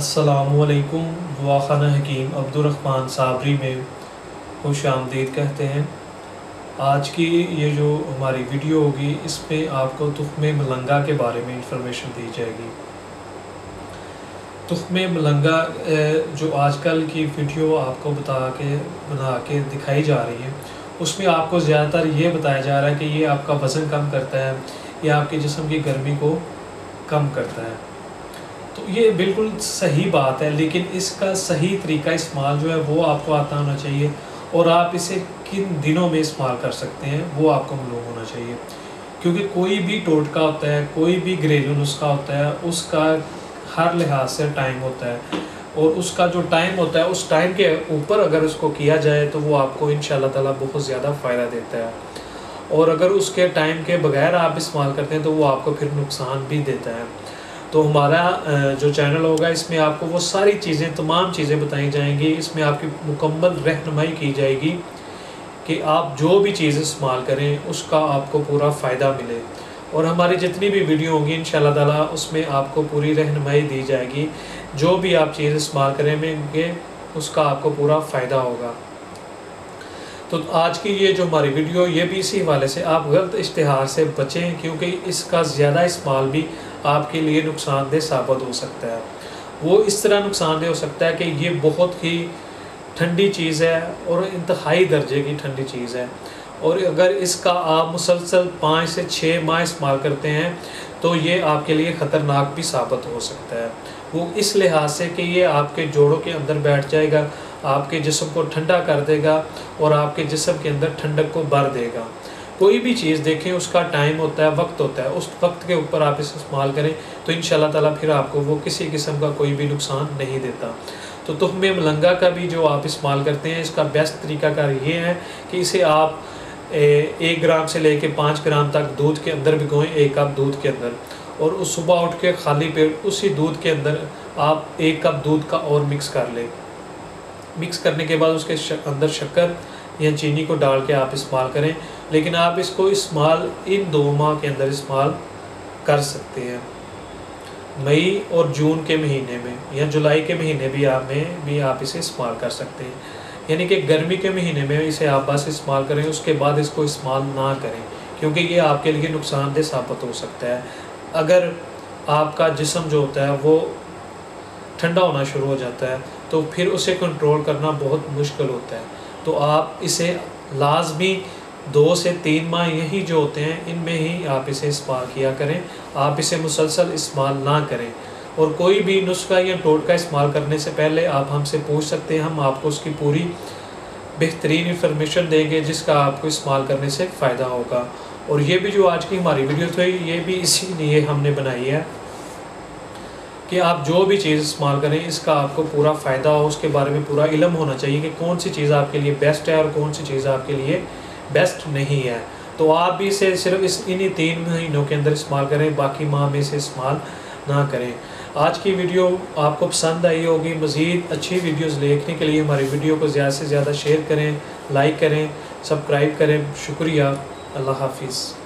अस्सलामुअलैकुम। दवाखाना हकीम अब्दुर्रहमान साबरी में खुश आमदीद कहते हैं। आज की ये जो हमारी वीडियो होगी इसमें आपको तुख्मे मलंगा के बारे में इंफॉर्मेशन दी जाएगी। तुख्मे मलंगा जो आजकल की वीडियो आपको बना के दिखाई जा रही है, उसमें आपको ज़्यादातर ये बताया जा रहा है कि ये आपका वज़न कम करता है, ये आपके जिस्म की गर्मी को कम करता है। तो ये बिल्कुल सही बात है, लेकिन इसका सही तरीका इस्तेमाल जो है वो आपको आता होना चाहिए, और आप इसे किन दिनों में इस्तेमाल कर सकते हैं वो आपको मालूम होना चाहिए। क्योंकि कोई भी टोटका होता है, कोई भी घरेलू नुस्खा होता है, उसका हर लिहाज से टाइम होता है, और उसका जो टाइम होता है उस टाइम के ऊपर अगर उसको किया जाए तो वो आपको इंशाल्लाह ताला बहुत ज़्यादा फ़ायदा देता है, और अगर उसके टाइम के बगैर आप इस्तेमाल करते हैं तो वो आपको फिर नुकसान भी देता है। तो हमारा जो चैनल होगा इसमें आपको वो सारी चीज़ें, तमाम चीज़ें बताई जाएंगी। इसमें आपकी मुकम्मल रहनुमाई की जाएगी कि आप जो भी चीज़ इस्तेमाल करें उसका आपको पूरा फ़ायदा मिले, और हमारी जितनी भी वीडियो होंगी इंशाल्लाह ताला उसमें आपको पूरी रहनुमाई दी जाएगी। जो भी आप चीज़ इस्तेमाल करेंगे उसका आपको पूरा फ़ायदा होगा। तो आज की ये जो हमारी वीडियो ये भी इसी हवाले से, आप गलत इश्तिहार से बचें, क्योंकि इसका ज़्यादा इस्तेमाल भी आपके लिए नुकसानदेह साबित हो सकता है। वो इस तरह नुकसानदेह हो सकता है कि ये बहुत ही ठंडी चीज़ है और इंतहाई दर्जे की ठंडी चीज़ है, और अगर इसका आप मुसलसल 5 से 6 माह इस्तेमाल करते हैं तो ये आपके लिए ख़तरनाक भी साबित हो सकता है। वो इस लिहाज से कि ये आपके जोड़ों के अंदर बैठ जाएगा, आपके जिस्म को ठंडा कर देगा और आपके जिस्म के अंदर ठंडक को भर देगा। कोई भी चीज़ देखें उसका टाइम होता है, वक्त होता है, उस वक्त के ऊपर आप इसे इस्तेमाल करें तो इंशाल्लाह ताला फिर आपको वो किसी किस्म का कोई भी नुकसान नहीं देता। तो तुख्मे मलंगा का भी जो आप इस्तेमाल करते हैं, इसका बेस्ट तरीकाकार ये है कि इसे आप 1 ग्राम से लेके 5 ग्राम तक दूध के अंदर भिगोएं, 1 कप दूध के अंदर, और उस सुबह उठ के खाली पेट उसी दूध के अंदर आप 1 कप दूध का और मिक्स कर लें। मिक्स करने के बाद उसके अंदर शक्कर या चीनी को डाल के आप इस्तेमाल करें, लेकिन आप इसको इस्तेमाल इन 2 माह के अंदर इस्तेमाल कर सकते हैं। मई और जून के महीने में या जुलाई के महीने भी आप इसे इस्तेमाल कर सकते हैं, यानी कि गर्मी के महीने में इसे आप बस इस्तेमाल करें, उसके बाद इसको इस्तेमाल ना करें, क्योंकि ये आपके लिए नुकसानदेह साबित हो सकता है। अगर आपका जिस्म जो होता है वो ठंडा होना शुरू हो जाता है तो फिर उसे कंट्रोल करना बहुत मुश्किल होता है। तो आप इसे लाजमी 2 से 3 माह यही जो होते हैं इनमें ही आप इसे इस्तेमाल किया करें, आप इसे मुसलसल इस्तेमाल ना करें। और कोई भी नुस्खा या टोटका इस्तेमाल करने से पहले आप हमसे पूछ सकते हैं, हम आपको उसकी पूरी बेहतरीन इंफॉर्मेशन देंगे जिसका आपको इस्तेमाल करने से फ़ायदा होगा। और ये भी जो आज की हमारी वीडियो थी ये भी इसीलिए हमने बनाई है कि आप जो भी चीज़ इस्तेमाल करें इसका आपको पूरा फ़ायदा हो, उसके बारे में पूरा इल्म होना चाहिए कि कौन सी चीज़ आपके लिए बेस्ट है और कौन सी चीज़ आपके लिए बेस्ट नहीं है। तो आप भी इसे सिर्फ इन्हीं 3 महीनों के अंदर इस्तेमाल करें, बाकी माह में इसे इस्तेमाल ना करें। आज की वीडियो आपको पसंद आई होगी। मज़ीद अच्छी वीडियोज़ देखने के लिए हमारी वीडियो को ज़्यादा से ज़्यादा शेयर करें, लाइक करें, सब्सक्राइब करें। शुक्रिया। अल्लाह हाफिज़।